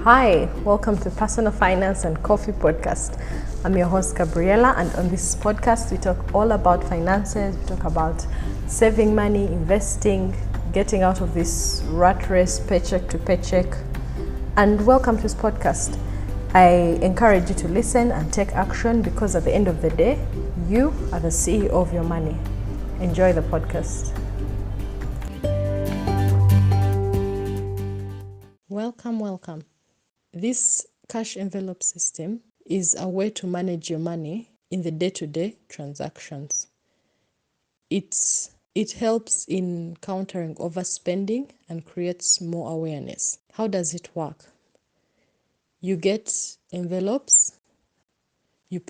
Hi, welcome to Personal Finance and Coffee Podcast. I'm your host, Gabriela, and on this podcast, we talk all about finances. We talk about saving money, investing, getting out of this rat race, paycheck to paycheck. And welcome to this podcast. I encourage you to listen and take action because at the end of the day, you are the CEO of your money. Enjoy the podcast. Welcome. This cash envelope system is a way to manage your money in the day-to-day transactions. It helps in countering overspending and creates more awareness. How does it work? You get envelopes, you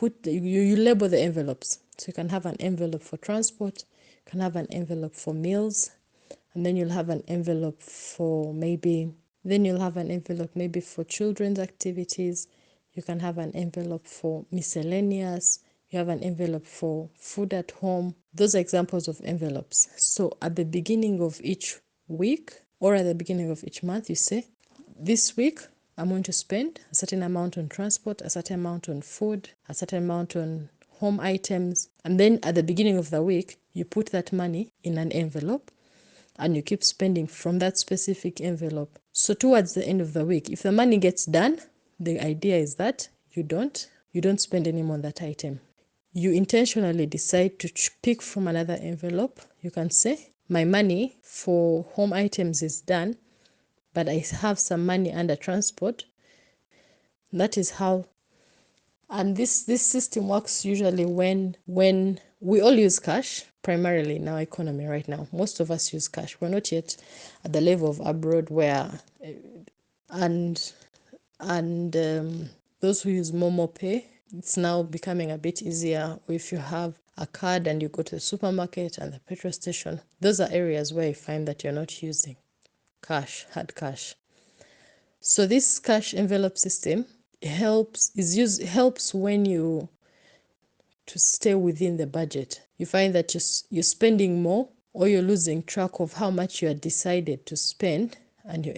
label the envelopes. So you can have an envelope for transport, you can have an envelope for meals, and then you'll have an envelope for maybe for children's activities. You can have an envelope for miscellaneous. You have an envelope for food at home. Those are examples of envelopes. So at the beginning of each week or at the beginning of each month, you say, this week, I'm going to spend a certain amount on transport, a certain amount on food, a certain amount on home items. And then at the beginning of the week, you put that money in an envelope and you keep spending from that specific envelope. So towards the end of the week, if the money gets done, the idea is that you don't spend any more on that item. You intentionally decide to pick from another envelope. You can say, my money for home items is done, but I have some money under transport. That is how. And this system works usually when we all use cash, primarily in our economy right now. Most of us use cash. We're not yet at the level of abroad where, and those who use Momo Pay, it's now becoming a bit easier. If you have a card and you go to the supermarket and the petrol station, those are areas where you find that you're not using hard cash. So this cash envelope system helps when you to stay within the budget. You find that you're spending more or you're losing track of how much you had decided to spend and you're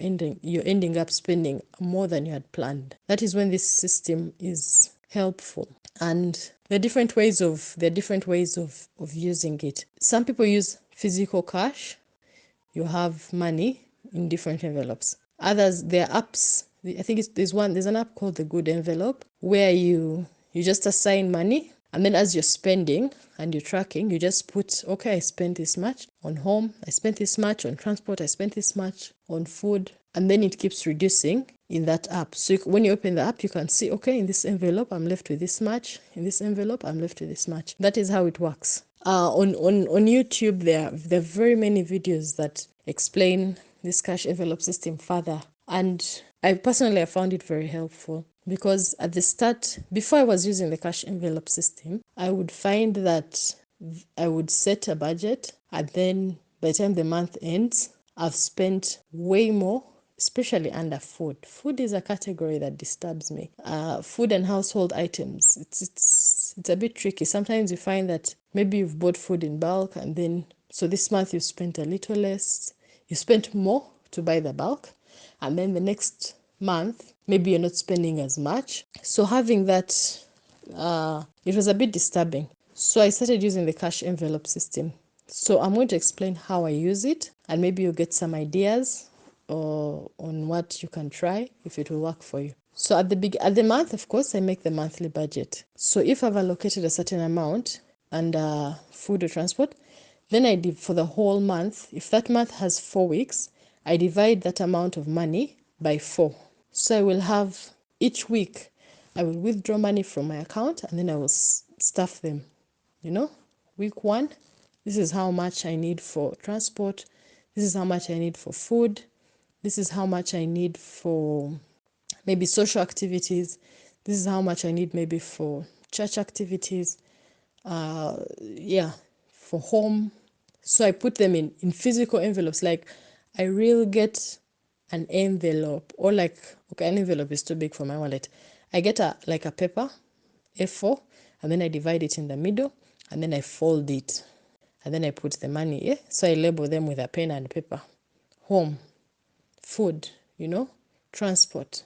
ending up spending more than you had planned. That is when this system is helpful. And there are different ways of using it. Some people use physical cash. You have money in different envelopes. Others, there are apps. I think there's an app called the Good Envelope where you just assign money, and then as you're spending and you're tracking, you just put, okay, I spent this much on home, I spent this much on transport, I spent this much on food, and then it keeps reducing in that app. So when you open the app, you can see, okay, in this envelope, I'm left with this much. In this envelope, I'm left with this much. That is how it works. On YouTube, there are very many videos that explain this cash envelope system further. And I personally found it very helpful because at the start, before I was using the cash envelope system, I would find that I would set a budget, and then by the time the month ends, I've spent way more, especially under food. Food is a category that disturbs me. Food and household items, it's a bit tricky. Sometimes you find that maybe you've bought food in bulk, and then so this month you spent a little less. You spent more to buy the bulk, and then the next month maybe you're not spending as much. So having that, it was a bit disturbing. So I started using the cash envelope system. So I'm going to explain how I use it, and maybe you'll get some ideas on what you can try if it will work for you. So at the month, of course, I make the monthly budget. So if I've allocated a certain amount under food or transport, then I did for the whole month. If that month has 4 weeks, I divide that amount of money by 4. So I will have each week, I will withdraw money from my account and then I will stuff them. Week 1, this is how much I need for transport. This is how much I need for food. This is how much I need for maybe social activities. This is how much I need maybe for church activities. For home. So I put them in physical envelopes. Like I really get an envelope, or an envelope is too big for my wallet. I get a paper, A4, and then I divide it in the middle, and then I fold it, and then I put the money. So I label them with a pen and paper. Home, food, transport,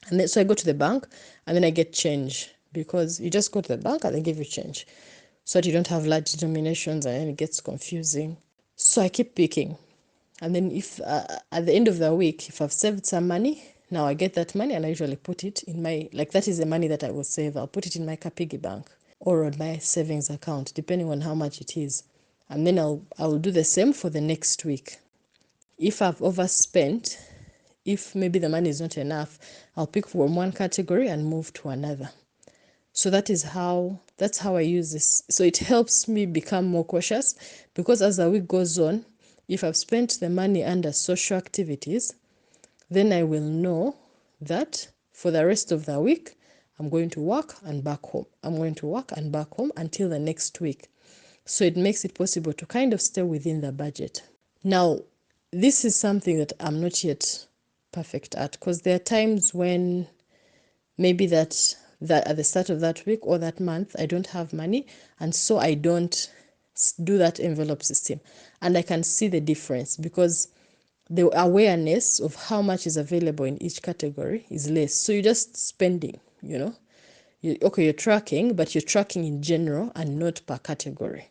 And then so I go to the bank and then I get change, because you just go to the bank and they give you change so that you don't have large denominations and then it gets confusing. So I keep picking. And then if at the end of the week, if I've saved some money, now I get that money and I usually put it in my, like that is the money that I will save. I'll put it in my piggy bank or on my savings account, depending on how much it is. And then I'll do the same for the next week. If I've overspent, if maybe the money is not enough, I'll pick from one category and move to another. So that's how I use this. So it helps me become more cautious, because as the week goes on, if I've spent the money under social activities, then I will know that for the rest of the week, I'm going to work and back home. I'm going to work and back home until the next week. So it makes it possible to kind of stay within the budget. Now, this is something that I'm not yet perfect at, because there are times when maybe that at the start of that week or that month, I don't have money, and so I don't do that envelope system. And I can see the difference, because the awareness of how much is available in each category is less. So you're just spending, you're tracking, but you're tracking in general and not per category.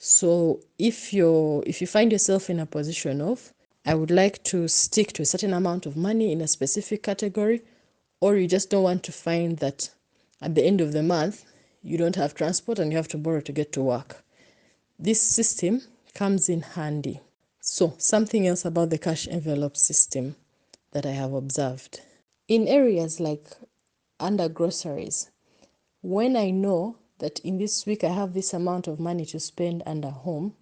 So if you find yourself in a position of, I would like to stick to a certain amount of money in a specific category, or you just don't want to find that at the end of the month, you don't have transport and you have to borrow to get to work, this system comes in handy. So something else about the cash envelope system that I have observed. In areas like under groceries, when I know that in this week I have this amount of money to spend under home,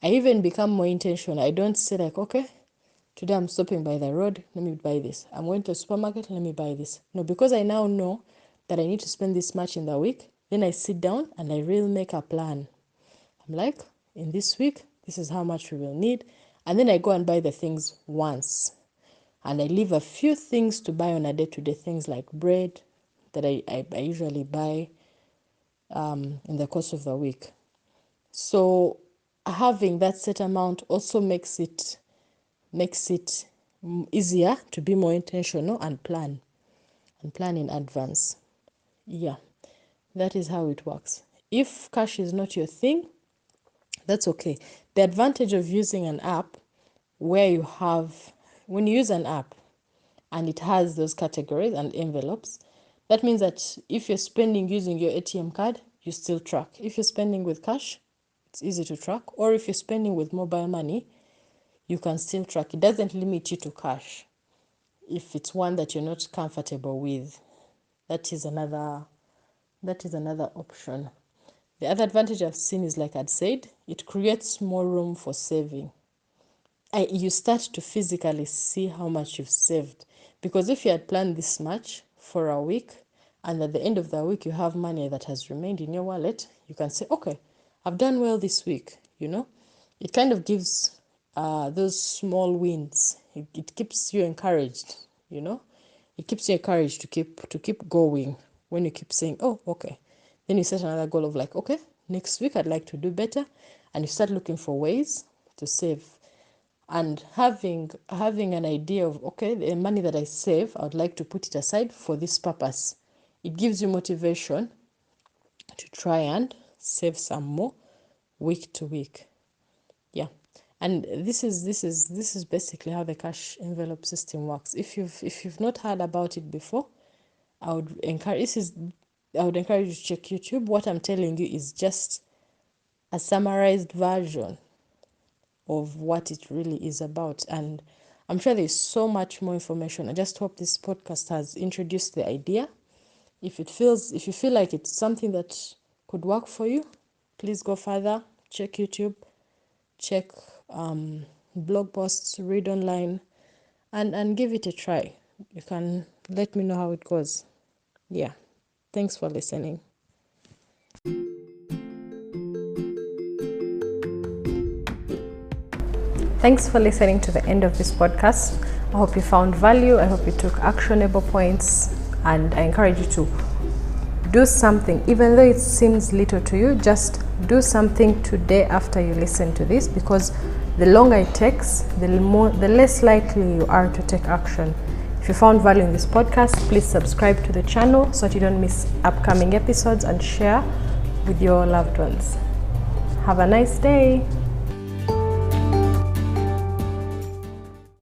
I even become more intentional. I don't say like, okay, today I'm stopping by the road, let me buy this. I'm going to a supermarket, let me buy this. No, because I now know that I need to spend this much in the week, then I sit down and I really make a plan. I'm like, in this week, this is how much we will need. And then I go and buy the things once. And I leave a few things to buy on a day-to-day, things like bread that I usually buy in the course of the week. So having that set amount also makes it easier to be more intentional and plan in advance. Yeah, that is how it works. If cash is not your thing, that's okay. The advantage of using an app when you use an app and it has those categories and envelopes, that means that if you're spending using your ATM card, you still track. If you're spending with cash, it's easy to track. Or if you're spending with mobile money, you can still track. It doesn't limit you to cash if it's one that you're not comfortable with. That is another option. The other advantage I've seen is, like I'd said, it creates more room for saving. You start to physically see how much you've saved. Because if you had planned this much for a week, and at the end of the week you have money that has remained in your wallet, you can say, okay, I've done well this week. It kind of gives those small wins. It keeps you encouraged. It keeps you encouraged to keep going. When you keep saying, oh, okay, then you set another goal of like, okay, next week I'd like to do better, and you start looking for ways to save. And having an idea of, okay, the money that I save, I would like to put it aside for this purpose. It gives you motivation to try and save some more week to week. Yeah. And this is basically how the cash envelope system works. If you've not heard about it before, I would encourage you to check YouTube. What I'm telling you is just a summarized version of what it really is about, and I'm sure there's so much more information. I just hope this podcast has introduced the idea. If you feel like it's something that could work for you, please go further, check YouTube, check blog posts, read online, and give it a try. You can let me know how it goes. Yeah, thanks for listening. Thanks for listening to the end of this podcast. I hope you found value. I hope you took actionable points, and I encourage you to do something. Even though it seems little to you, just do something today after you listen to this, because the longer it takes, the less likely you are to take action. If If you found value in this podcast, please subscribe to the channel so that you don't miss upcoming episodes, and share with your loved ones. Have a nice day.